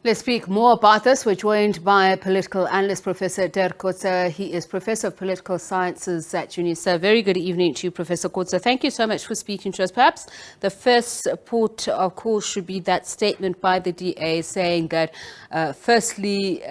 Let's speak more about this. We're joined by political analyst, Professor Dirk Kotze. He is Professor of Political Sciences at UNISA. Very good evening to you, Professor Kotze. Thank you so much for speaking to us. Perhaps the first port of call should be that statement by the DA saying that, firstly,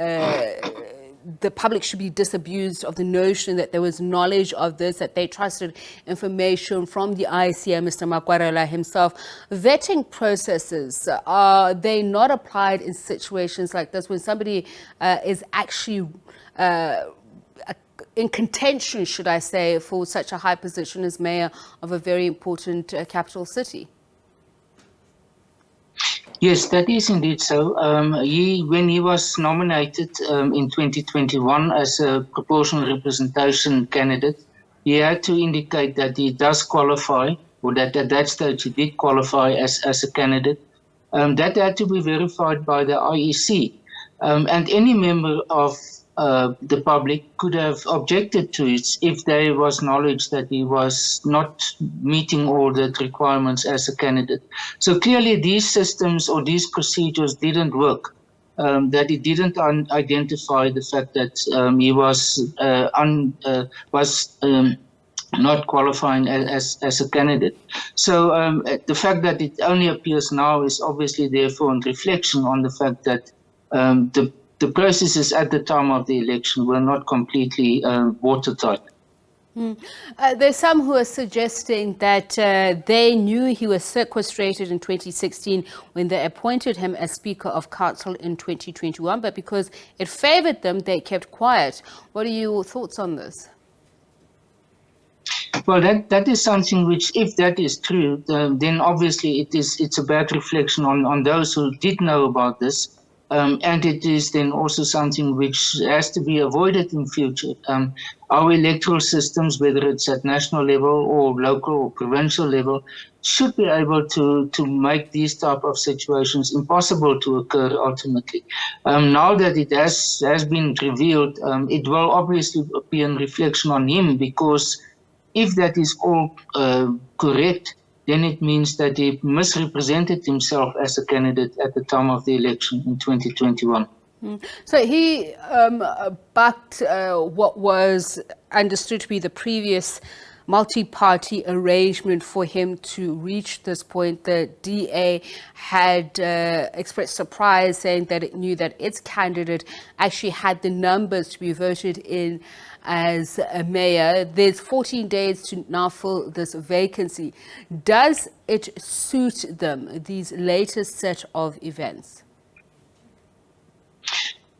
the public should be disabused of the notion that there was knowledge of this, that they trusted information from the ICM, Mr. Makwarela himself. Vetting processes, are they not applied in situations like this when somebody is actually in contention, should I say, for such a high position as mayor of a very important capital city? Yes, that is indeed so. When he was nominated in 2021 as a proportional representation candidate, he had to indicate that he does qualify, or that at that stage he did qualify as a candidate. That had to be verified by the IEC. And any member of the public could have objected to it if there was knowledge that he was not meeting all the requirements as a candidate. So clearly these systems or these procedures didn't work, that it didn't identify the fact that he was not qualifying as a candidate. So the fact that it only appears now is obviously therefore a reflection on the fact that the processes at the time of the election were not completely watertight. There's some who are suggesting that they knew he was sequestrated in 2016 when they appointed him as Speaker of Council in 2021, but because it favored them, they kept quiet. What are your thoughts on this? Well, that is something which, if that is true, then obviously it's a bad reflection on those who did know about this. And it is then also something which has to be avoided in future. Our electoral systems, whether it's at national level or local or provincial level, should be able to make these type of situations impossible to occur ultimately. Now that it has been revealed, it will obviously be a reflection on him, because if that is all correct, then it means that he misrepresented himself as a candidate at the time of the election in 2021. So he backed what was understood to be the previous multi-party arrangement for him to reach this point. The DA had expressed surprise, saying that it knew that its candidate actually had the numbers to be voted in as a mayor. There's 14 days to now fill this vacancy. Does it suit them, these latest set of events?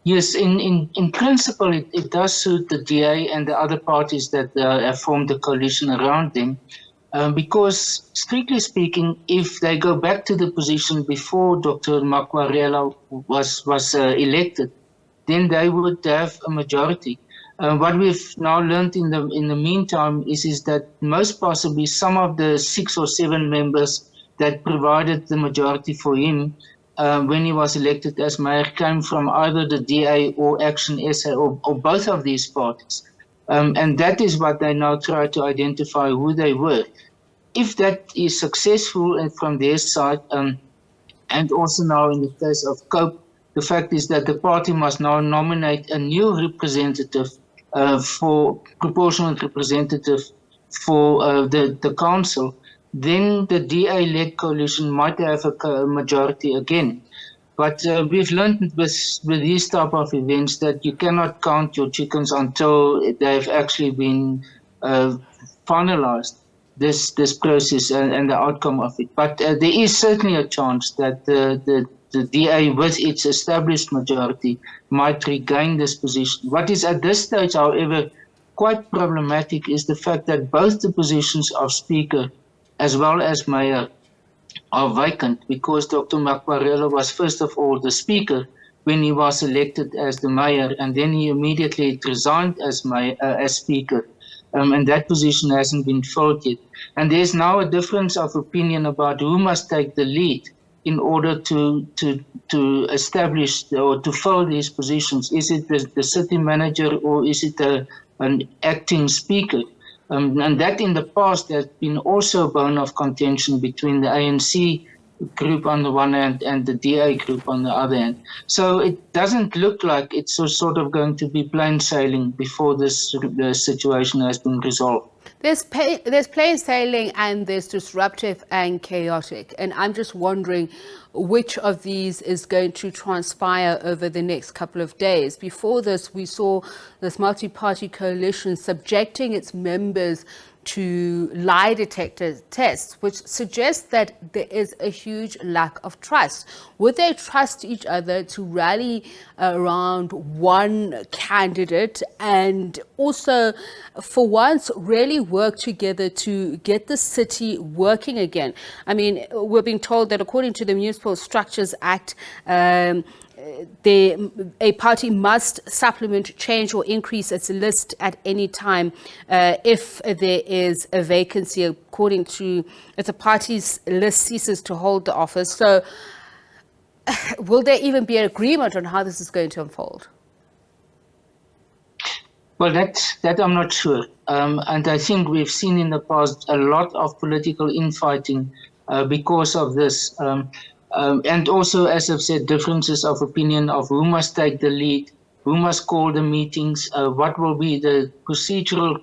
Yes, in principle, it does suit the DA and the other parties that have formed a coalition around them, because strictly speaking, if they go back to the position before Dr. Makwarela was elected, then they would have a majority. What we've now learned in the meantime is that most possibly some of the 6 or 7 members that provided the majority for him when he was elected as mayor came from either the DA or Action SA or both of these parties. And that is what they now try to identify who they were. If that is successful and from their side, and also now in the case of COPE, the fact is that the party must now nominate a new representative for proportional representative for the council, then the DA-led coalition might have a majority again. But we've learned with these type of events that you cannot count your chickens until they've actually been finalized, this process and the outcome of it. But there is certainly a chance that the DA, with its established majority, might regain this position. What is at this stage, however, quite problematic is the fact that both the positions of Speaker as well as Mayor are vacant, because Dr. Makwarela was first of all the Speaker when he was elected as the Mayor, and then he immediately resigned as Speaker. And that position hasn't been filled yet. And there's now a difference of opinion about who must take the lead in order to establish or to fill these positions. Is it the city manager, or is it an acting Speaker? And that in the past has been also a bone of contention between the ANC group on the one hand and the DA group on the other hand. So it doesn't look like it's sort of going to be plain sailing before the situation has been resolved. There's plain sailing and there's disruptive and chaotic. And I'm just wondering which of these is going to transpire over the next couple of days. Before this, we saw this multi-party coalition subjecting its members to lie detector tests, which suggests that there is a huge lack of trust. Would they trust each other to rally around one candidate and also, for once, really work together to get the city working again? I mean, we're being told that according to the Municipal Structures Act, a party must supplement, change or increase its list at any time if there is a vacancy, according to, if the party's list ceases to hold the office. So will there even be an agreement on how this is going to unfold? Well, that I'm not sure. And I think we've seen in the past a lot of political infighting because of this. And also, as I've said, differences of opinion of who must take the lead, who must call the meetings, what will be the procedural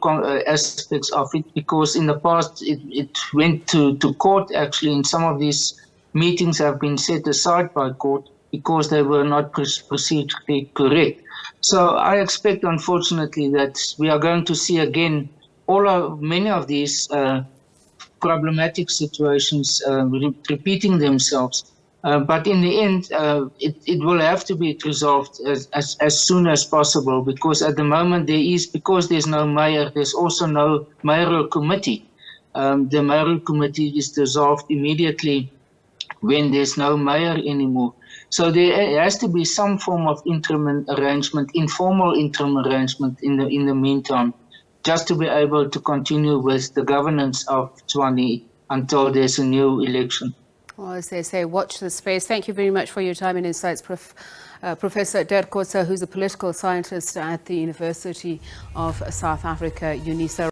aspects of it, because in the past it went to court actually, and some of these meetings have been set aside by court because they were not procedurally correct. So I expect, unfortunately, that we are going to see again many of these problematic situations repeating themselves. But in the end, it will have to be resolved as soon as possible, because at the moment because there's no mayor, there's also no mayoral committee. The mayoral committee is dissolved immediately when there's no mayor anymore. So there has to be some form of interim arrangement, informal interim arrangement in the meantime, just to be able to continue with the governance of Tshwane until there's a new election. Well, as they say, watch the space. Thank you very much for your time and insights, Professor Dirk Kotze, who's a political scientist at the University of South Africa, UNISA.